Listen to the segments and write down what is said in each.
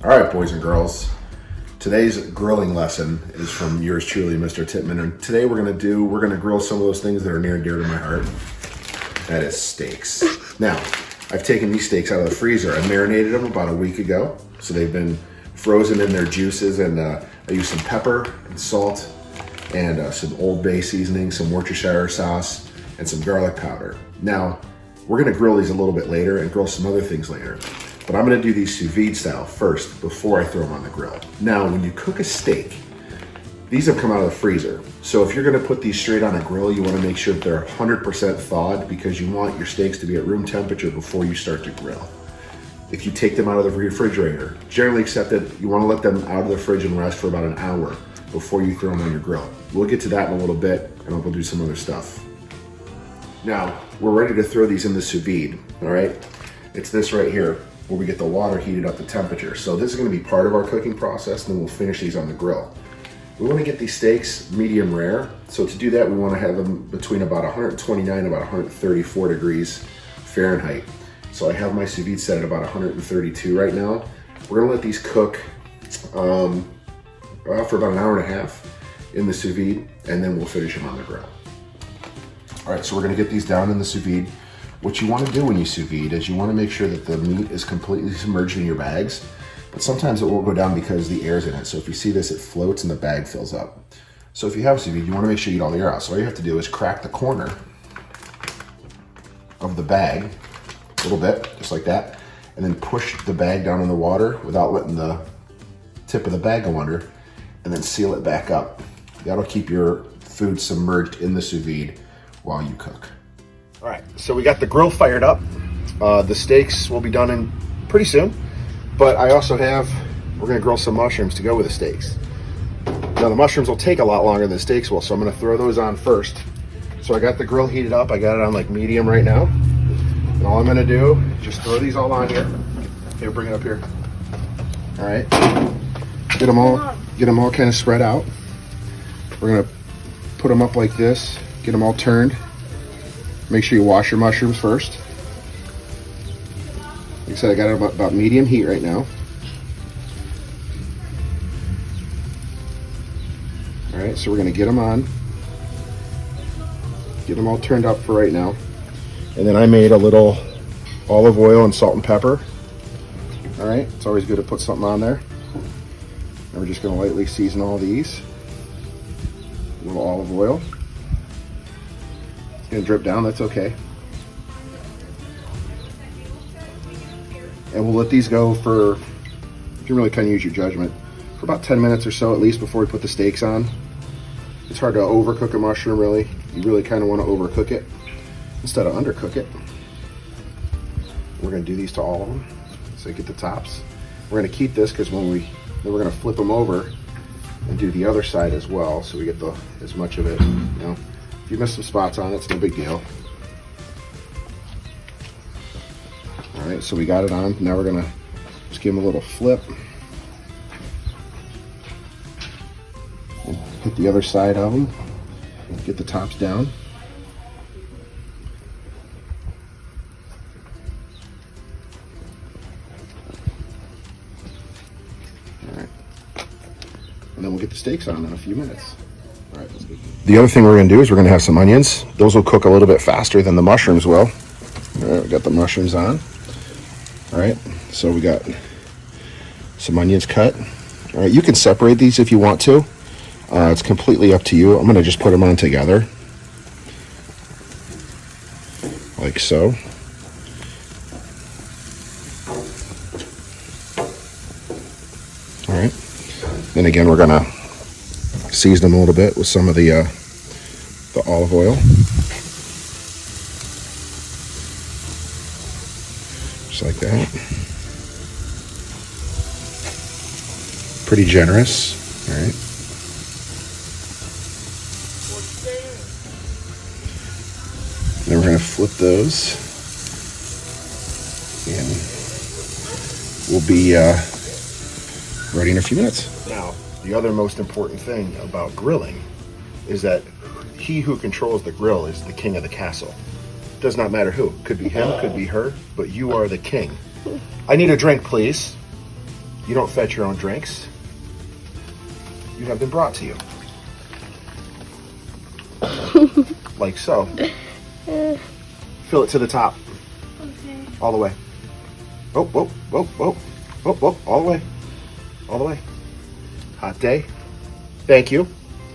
All right, boys and girls. Today's grilling lesson is from yours truly, Mr. Tipman. And today we're gonna grill some of those things that are near and dear to my heart. That is steaks. Now, I've taken these steaks out of the freezer. I marinated them about a week ago. So they've been frozen in their juices, and I used some pepper and salt and some Old Bay seasoning, some Worcestershire sauce, and some garlic powder. Now, we're gonna grill these a little bit later and grill some other things later. But I'm gonna do these sous vide style first before I throw them on the grill. Now, when you cook a steak, these have come out of the freezer. So if you're gonna put these straight on a grill, you wanna make sure that they're 100% thawed, because you want your steaks to be at room temperature before you start to grill. If you take them out of the refrigerator, generally accepted, you wanna let them out of the fridge and rest for about an hour before you throw them on your grill. We'll get to that in a little bit, and we'll do some other stuff. Now, we're ready to throw these in the sous vide, all right? It's this right here, where we get the water heated up to temperature. So this is gonna be part of our cooking process, and then we'll finish these on the grill. We wanna get these steaks medium rare. So to do that, we wanna have them between about 129 and about 134 degrees Fahrenheit. So I have my sous vide set at about 132 right now. We're gonna let these cook for about an hour and a half in the sous vide, and then we'll finish them on the grill. All right, so we're gonna get these down in the sous vide. What you want to do when you sous vide is you want to make sure that the meat is completely submerged in your bags, but sometimes it will go down because the air's in it. So if you see this, it floats and the bag fills up. So if you have sous vide, you want to make sure you get all the air out. So all you have to do is crack the corner of the bag a little bit, just like that, and then push the bag down in the water without letting the tip of the bag go under, and then seal it back up. That'll keep your food submerged in the sous vide while you cook. All right, so we got the grill fired up. The steaks will be done in pretty soon, but I also we're gonna grill some mushrooms to go with the steaks. Now the mushrooms will take a lot longer than the steaks will, so I'm gonna throw those on first. So I got the grill heated up. I got it on like medium right now. And all I'm gonna do, just throw these all on here. Okay, bring it up here. All right, get them all kind of spread out. We're gonna put them up like this, get them all turned. Make sure you wash your mushrooms first. Like I said, I got it about medium heat right now. All right, so we're gonna get them on. Get them all turned up for right now. And then I made a little olive oil and salt and pepper. All right, it's always good to put something on there. And we're just gonna lightly season all these. A little olive oil. It's gonna drip down, that's okay. And we'll let these go for, you can really kind of use your judgment, for about 10 minutes or so at least before we put the steaks on. It's hard to overcook a mushroom, really. You really kind of want to overcook it instead of undercook it. We're gonna do these to all of them, so you get the tops. We're gonna keep this because then we're gonna flip them over and do the other side as well, so we get as much of it, you know. If you miss some spots on it, it's no big deal. All right, so we got it on. Now we're gonna just give them a little flip. And hit the other side of them. Get the tops down. All right. And then we'll get the steaks on in a few minutes. All right, the other thing we're gonna do is we're gonna have some onions. Those will cook a little bit faster than the mushrooms will. All right, we got the mushrooms on. All right, so we got some onions cut. All right, you can separate these if you want to. It's completely up to you. I'm gonna just put them on together, like so. All right, then again, we're gonna season them a little bit with some of the olive oil. Just like that. Pretty generous, all right. Then we're gonna flip those, and we'll be ready in a few minutes. Now, the other most important thing about grilling is that he who controls the grill is the king of the castle. Does not matter who. Could be him, could be her, but you are the king. I need a drink, please. You don't fetch your own drinks. You have them brought to you. Like so. Fill it to the top. Okay. All the way. Oh, whoa, whoa, whoa, whoa, whoa, all the way. All the way. Hot day. Thank you.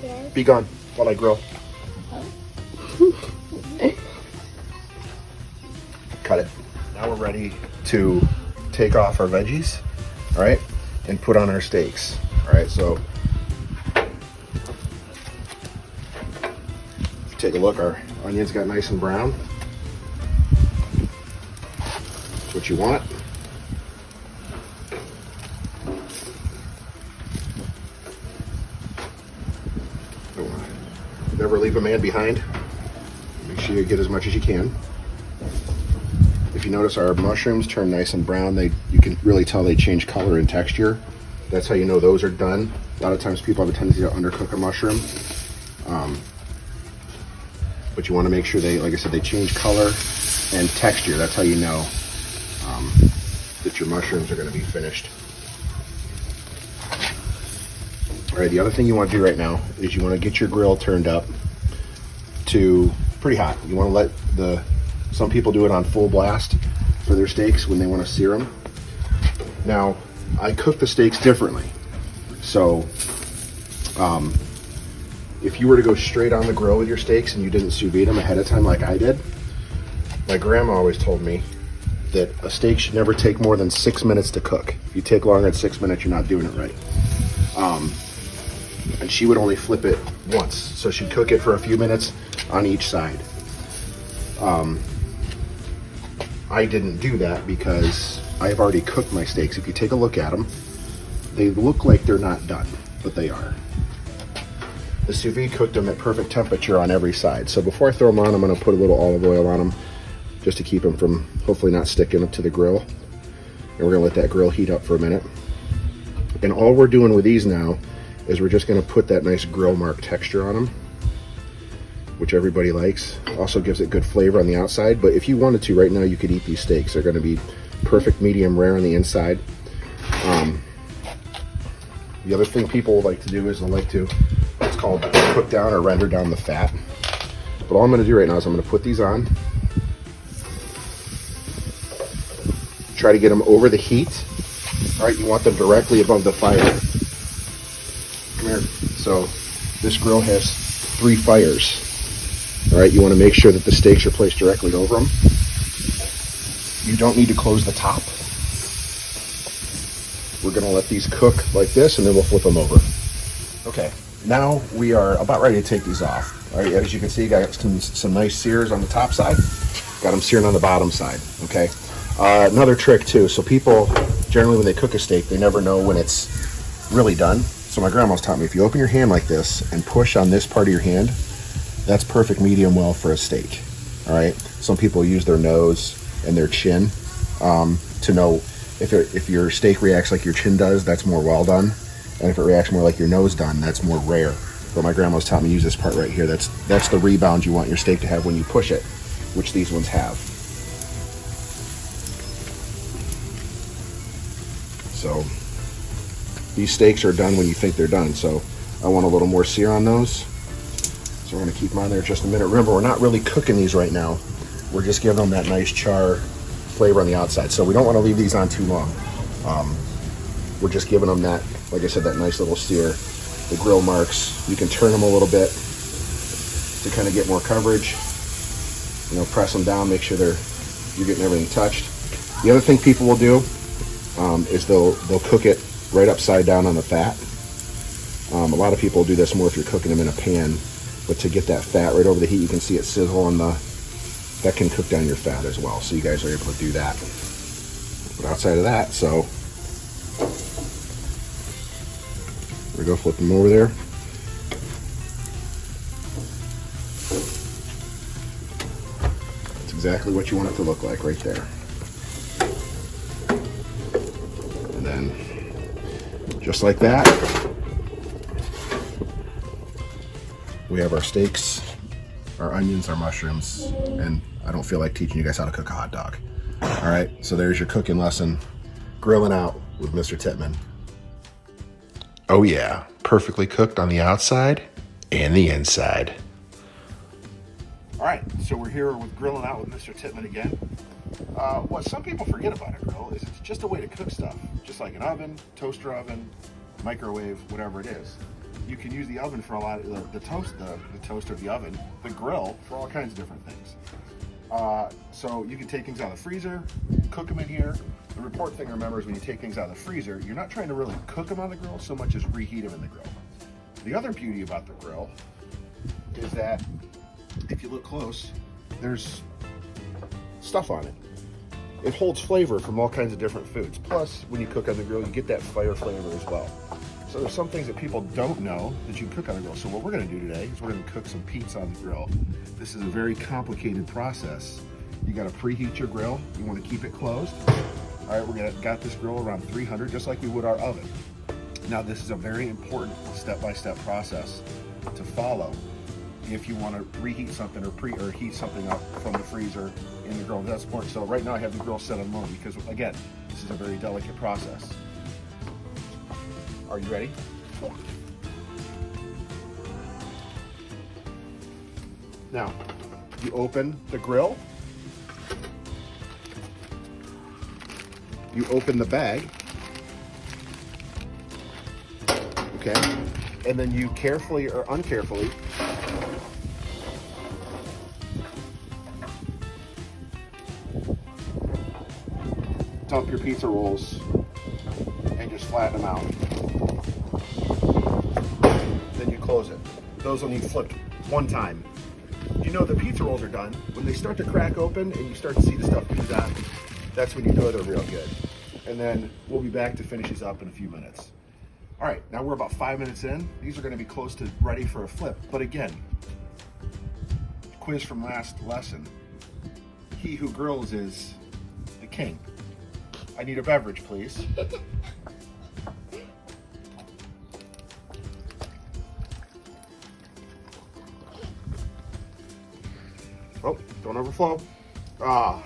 Yes. Be gone while I grill. Cut it. Now we're ready to take off our veggies, all right, and put on our steaks. All right, so take a look. Our onions got nice and brown. That's what you want. Never leave a man behind. Make sure you get as much as you can. If you notice, our mushrooms turn nice and brown. You can really tell they change color and texture. That's how you know those are done. A lot of times people have a tendency to undercook a mushroom. But you want to make sure they, like I said, they change color and texture. That's how you know that your mushrooms are going to be finished. All right, the other thing you want to do right now is you want to get your grill turned up to pretty hot. You want to let some people do it on full blast for their steaks when they want to sear them. Now, I cook the steaks differently. So, if you were to go straight on the grill with your steaks and you didn't sous vide them ahead of time like I did, my grandma always told me that a steak should never take more than 6 minutes to cook. If you take longer than 6 minutes, you're not doing it right. And she would only flip it once. So she'd cook it for a few minutes on each side. I didn't do that because I've already cooked my steaks. If you take a look at them, they look like they're not done, but they are. The sous vide cooked them at perfect temperature on every side. So before I throw them on, I'm gonna put a little olive oil on them just to keep them from hopefully not sticking up to the grill. And we're gonna let that grill heat up for a minute. And all we're doing with these now is we're just gonna put that nice grill mark texture on them, which everybody likes. Also gives it good flavor on the outside, but if you wanted to right now, you could eat these steaks. They're gonna be perfect medium rare on the inside. The other thing people like to do is they like to, it's called cook down or render down the fat. But all I'm gonna do right now is I'm gonna put these on. Try to get them over the heat. All right, you want them directly above the fire. Come here. So this grill has 3 fires. All right, you want to make sure that the steaks are placed directly over them. You don't need to close the top. We're going to let these cook like this, and then we'll flip them over. Okay, now we are about ready to take these off. All right, as you can see, got some nice sears on the top side. Got them searing on the bottom side, okay? Another trick too, so people, generally when they cook a steak, they never know when it's really done. So my grandma's taught me, if you open your hand like this and push on this part of your hand, that's perfect medium well for a steak, all right? Some people use their nose and their chin to know if your steak reacts like your chin does, that's more well done. And if it reacts more like your nose done, that's more rare. But my grandma's taught me to use this part right here. That's the rebound you want your steak to have when you push it, which these ones have. So these steaks are done when you think they're done. So I want a little more sear on those. So we're gonna keep them on there just a minute. Remember, we're not really cooking these right now. We're just giving them that nice char flavor on the outside. So we don't wanna leave these on too long. We're just giving them that, like I said, that nice little sear. The grill marks, you can turn them a little bit to kind of get more coverage. You know, press them down, make sure you're getting everything touched. The other thing people will do is they'll cook it right upside down on the fat. A lot of people do this more if you're cooking them in a pan, but to get that fat right over the heat, you can see it sizzle on that can cook down your fat as well. So you guys are able to do that. But outside of that, so we go flip them over there. That's exactly what you want it to look like right there. And then just like that, we have our steaks, our onions, our mushrooms, and I don't feel like teaching you guys how to cook a hot dog. All right, so there's your cooking lesson, grilling out with Mr. Tipman. Oh yeah, perfectly cooked on the outside and the inside. All right, so we're here with grilling out with Mr. Tipman again. What some people forget about a grill is it's just a way to cook stuff, just like an oven, toaster oven, microwave, whatever it is. You can use the oven for a lot of the toaster, the oven, the grill for all kinds of different things. So you can take things out of the freezer, cook them in here. The important thing to remember is when you take things out of the freezer, you're not trying to really cook them on the grill so much as reheat them in the grill. The other beauty about the grill is that if you look close, there's stuff on it. It holds flavor from all kinds of different foods. Plus, when you cook on the grill, you get that fire flavor as well. So there's some things that people don't know that you can cook on the grill. So what we're gonna do today is we're gonna cook some pizza on the grill. This is a very complicated process. You gotta preheat your grill. You wanna keep it closed. All right, got this grill around 300, just like we would our oven. Now, this is a very important step-by-step process to follow if you want to reheat something or heat something up from the freezer in the grill. That's important. So right now I have the grill set on low because, again, this is a very delicate process. Are you ready? Yeah. Now, you open the grill. You open the bag. Okay. And then you carefully or uncarefully dump your pizza rolls and just flatten them out. Then you close it. Those will need flipped one time. You know the pizza rolls are done. When they start to crack open and you start to see the stuff through that, that's when you know they're real good. And then we'll be back to finish these up in a few minutes. All right, now we're about 5 minutes in. These are gonna be close to ready for a flip. But again, quiz from last lesson, he who grills is the king. I need a beverage, please. Oh, don't overflow. Ah.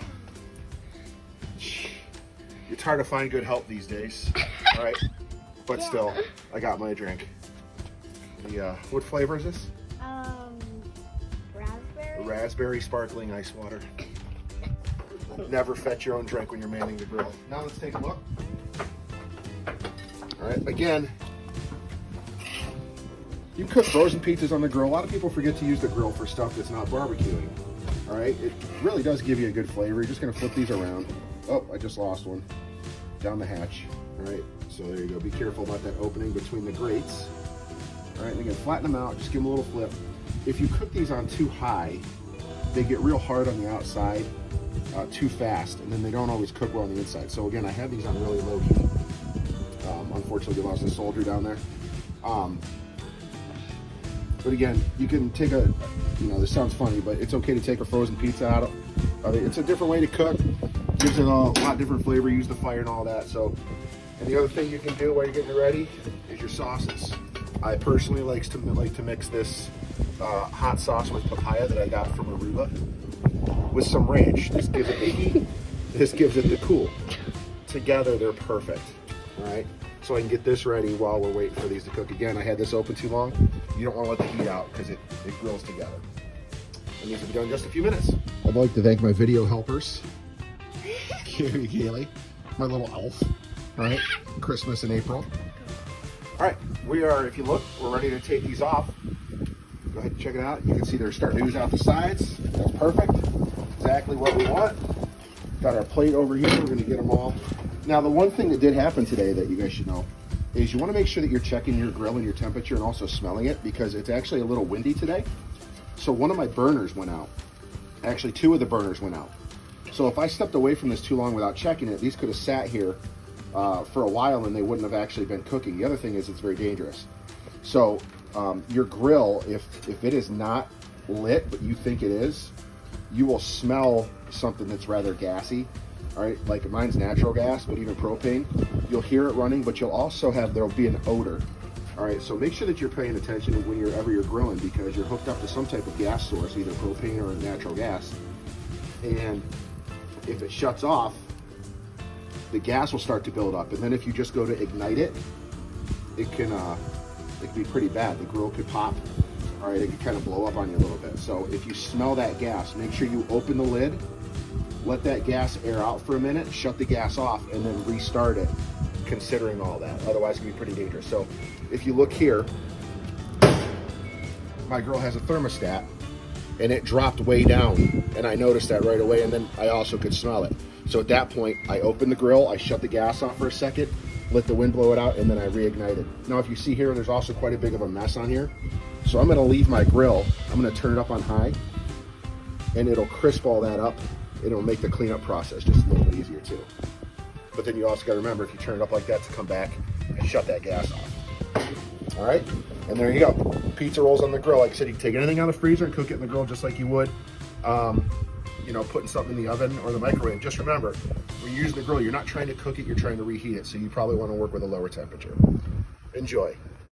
It's hard to find good help these days. All right, but still, I got my drink. What flavor is this? Raspberry. Raspberry sparkling ice water. Never fetch your own drink when you're manning the grill. Now let's take a look. All right, again, you can cook frozen pizzas on the grill. A lot of people forget to use the grill for stuff that's not barbecuing. All right, it really does give you a good flavor. You're just gonna flip these around. Oh, I just lost one. Down the hatch. All right, so there you go. Be careful about that opening between the grates. All right, and again, flatten them out. Just give them a little flip. If you cook these on too high, they get real hard on the outside too fast, and then they don't always cook well on the inside. So again, I have these on really low heat. Unfortunately, we lost a soldier down there. But again, you can take this sounds funny, but it's okay to take a frozen pizza out of it. It's a different way to cook. Gives it a lot different flavor, use the fire and all that. So, and the other thing you can do while you're getting it ready is your sauces. I personally like to mix this hot sauce with papaya that I got from Aruba with some ranch. This gives it the heat, this gives it the cool. Together, they're perfect, all right? So I can get this ready while we're waiting for these to cook. Again, I had this open too long. You don't want to let the heat out because it grills together. And these will be done in just a few minutes. I'd like to thank my video helpers. Carrie Gailey, my little elf, all right? Christmas in April. All right, if you look, we're ready to take these off. Go ahead and check it out. You can see they're starting to ooze out the sides. That's perfect, exactly what we want. Got our plate over here, we're gonna get them all. Now, the one thing that did happen today that you guys should know is you wanna make sure that you're checking your grill and your temperature and also smelling it because it's actually a little windy today. So one of my burners went out. Actually, two of the burners went out. So if I stepped away from this too long without checking it, these could have sat here for a while and they wouldn't have actually been cooking. The other thing is it's very dangerous. So your grill, if it is not lit, but you think it is, you will smell something that's rather gassy. All right, like mine's natural gas, but even propane. You'll hear it running, but you'll also there'll be an odor. All right, so make sure that you're paying attention whenever you're grilling because you're hooked up to some type of gas source, either propane or natural gas. And if it shuts off, the gas will start to build up. And then if you just go to ignite it, it can be pretty bad. The grill could pop. All right, it could kind of blow up on you a little bit. So if you smell that gas, make sure you open the lid, let that gas air out for a minute, shut the gas off, and then restart it, considering all that. Otherwise, it can be pretty dangerous. So if you look here, my grill has a thermostat, and it dropped way down, and I noticed that right away, and then I also could smell it. So at that point, I opened the grill, I shut the gas off for a second, let the wind blow it out, and then I reignited. Now, if you see here, there's also quite a big of a mess on here. So I'm gonna leave my grill, I'm gonna turn it up on high, and it'll crisp all that up. It'll make the cleanup process just a little bit easier too. But then you also gotta remember, if you turn it up like that, to come back and shut that gas off. All right, and there you go. Pizza rolls on the grill. Like I said, you can take anything out of the freezer and cook it in the grill just like you would, you know, putting something in the oven or the microwave. Just remember, when you use the grill, you're not trying to cook it, you're trying to reheat it. So you probably wanna work with a lower temperature. Enjoy.